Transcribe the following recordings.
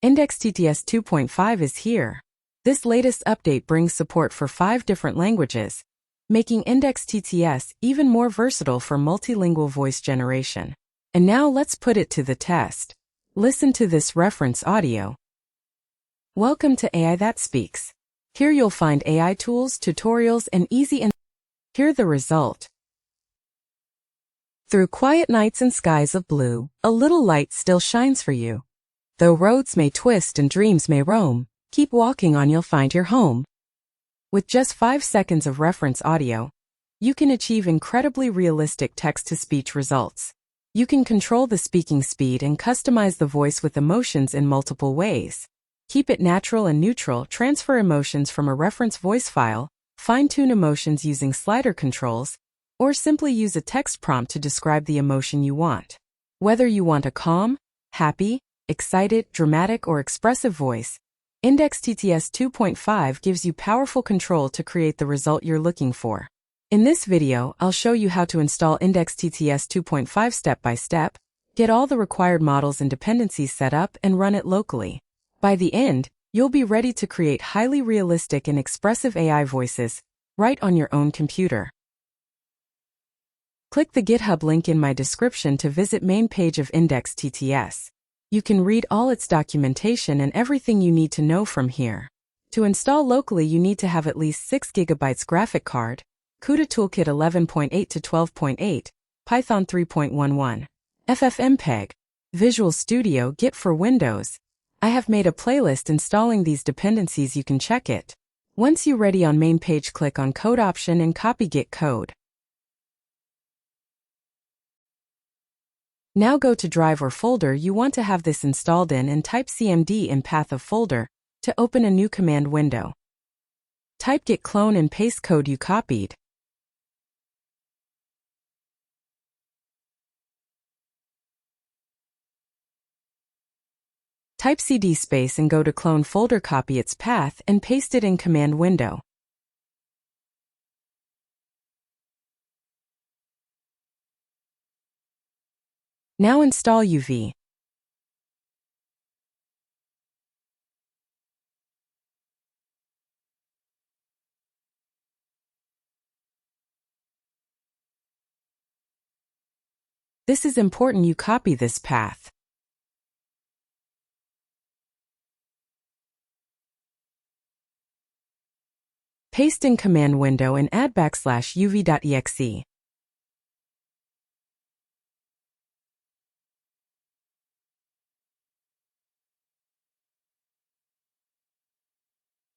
IndexTTS 2.5 is here. This latest update brings support for 5 different languages, making Index TTS even more versatile for multilingual voice generation. And now let's put it to the test. Listen to this reference audio. Welcome to AI That Speaks. Here you'll find AI tools, tutorials, and hear the result. Through quiet nights and skies of blue, a little light still shines for you. Though roads may twist and dreams may roam, keep walking on, you'll find your home. With just 5 seconds of reference audio, you can achieve incredibly realistic text-to-speech results. You can control the speaking speed and customize the voice with emotions in multiple ways. Keep it natural and neutral, transfer emotions from a reference voice file, fine-tune emotions using slider controls, or simply use a text prompt to describe the emotion you want. Whether you want a calm, happy, excited, dramatic, or expressive voice, IndexTTS 2.5 gives you powerful control to create the result you're looking for. In this video, I'll show you how to install IndexTTS 2.5 step by step, get all the required models and dependencies set up, and run it locally. By the end, you'll be ready to create highly realistic and expressive AI voices right on your own computer. Click the GitHub link in my description to visit main page of IndexTTS. You can read all its documentation and everything you need to know from here. To install locally, you need to have at least 6 GB graphic card, Cuda toolkit 11.8 to 12.8, Python 3.11, ffmpeg, VisualStudio Git for Windows. I have made a playlist installing these dependencies, you can check it. Once you're ready, on main page, click on code option and copy Git code. Now go to drive or folder you want to have this installed in and type cmd in path of folder to open a new command window. Type git clone and paste code you copied. Type cd space and go to clone folder, copy its path and paste it in command window. Now install UV. This is important, you copy this path. Paste in command window and add \uv.exe.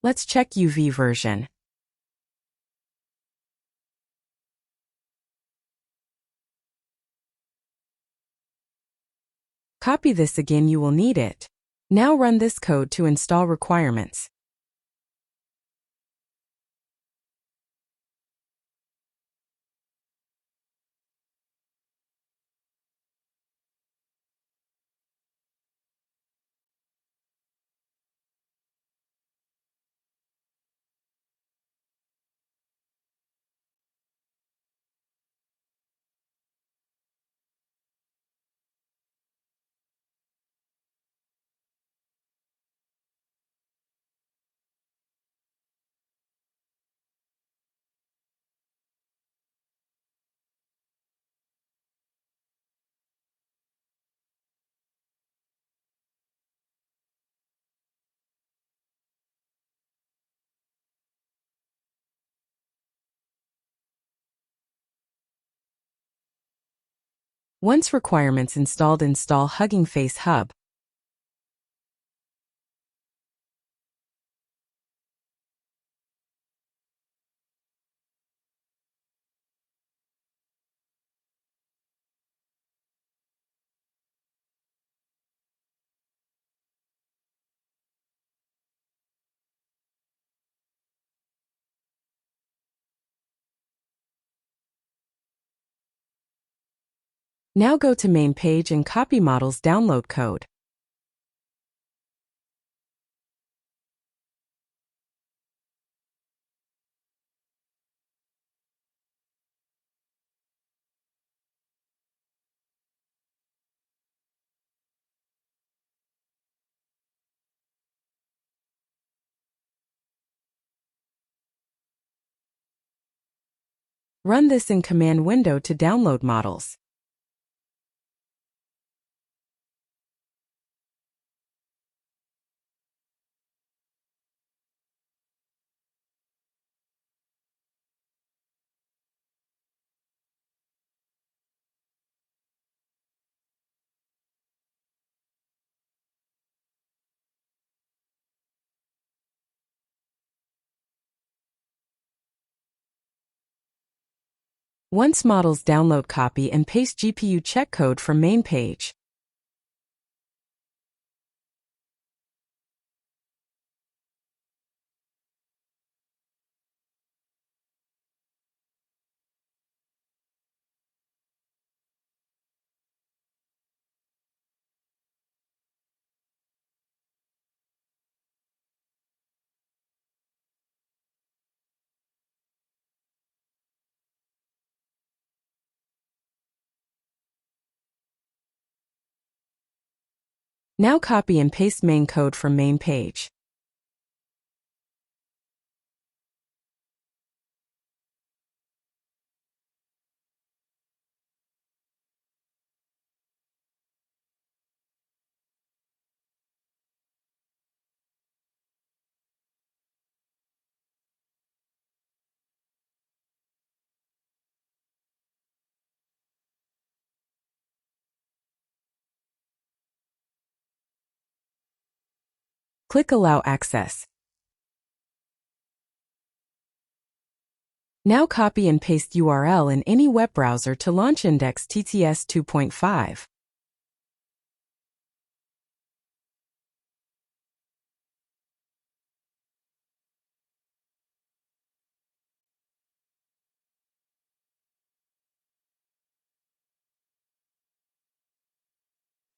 Let's check UV version. Copy this again, you will need it. Now run this code to install requirements. Once requirements installed, install Hugging Face Hub. Now go to main page and copy models download code. Run this in command window to download models. Once models download, copy and paste GPU check code from main page. Now copy and paste main code from main page. Click Allow Access. Now copy and paste URL in any web browser to launch IndexTTS 2.5.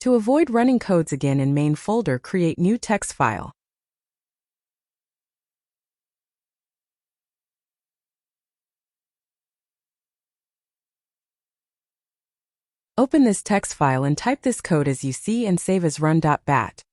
To avoid running codes again in main folder, create new text file. Open this text file and type this code as you see and save as run.bat.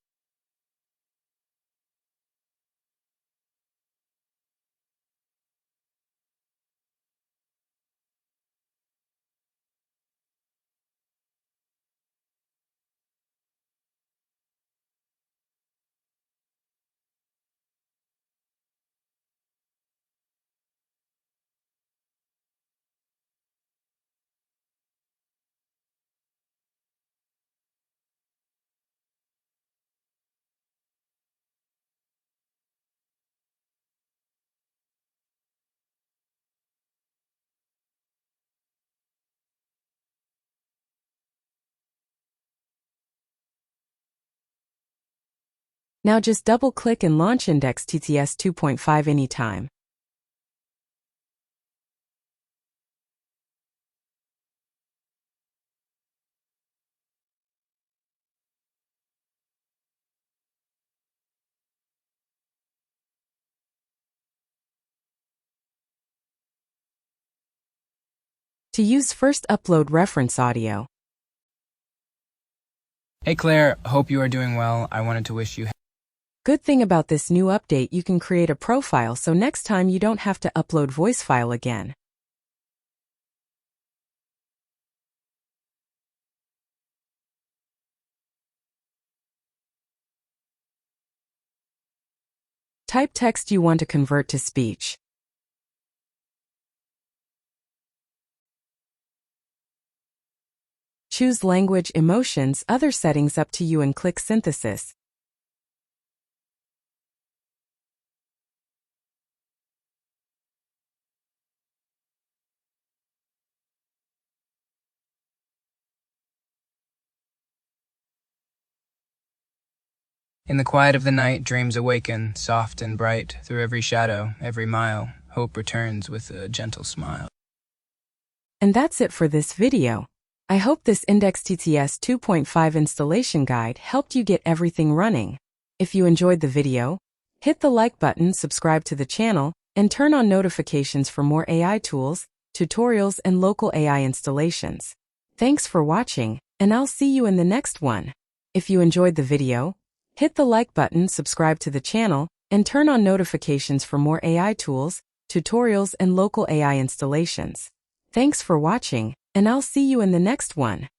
Now just double-click and launch IndexTTS 2.5 anytime. To use, first upload reference audio. Hey Claire, hope you are doing well. I wanted to wish you. Good thing about this new update, you can create a profile so next time you don't have to upload voice file again. Type text you want to convert to speech. Choose language, emotions, other settings up to you and click synthesis. In the quiet of the night, dreams awaken, soft and bright. Through every shadow, every mile, hope returns with a gentle smile. And that's it for this video. I hope this IndexTTS 2.5 installation guide helped you get everything running. If you enjoyed the video, hit the like button, subscribe to the channel, and turn on notifications for more AI tools, tutorials, and local AI installations. Thanks for watching, and I'll see you in the next one. If you enjoyed the video, hit the like button, subscribe to the channel, and turn on notifications for more AI tools, tutorials, and local AI installations. Thanks for watching, and I'll see you in the next one.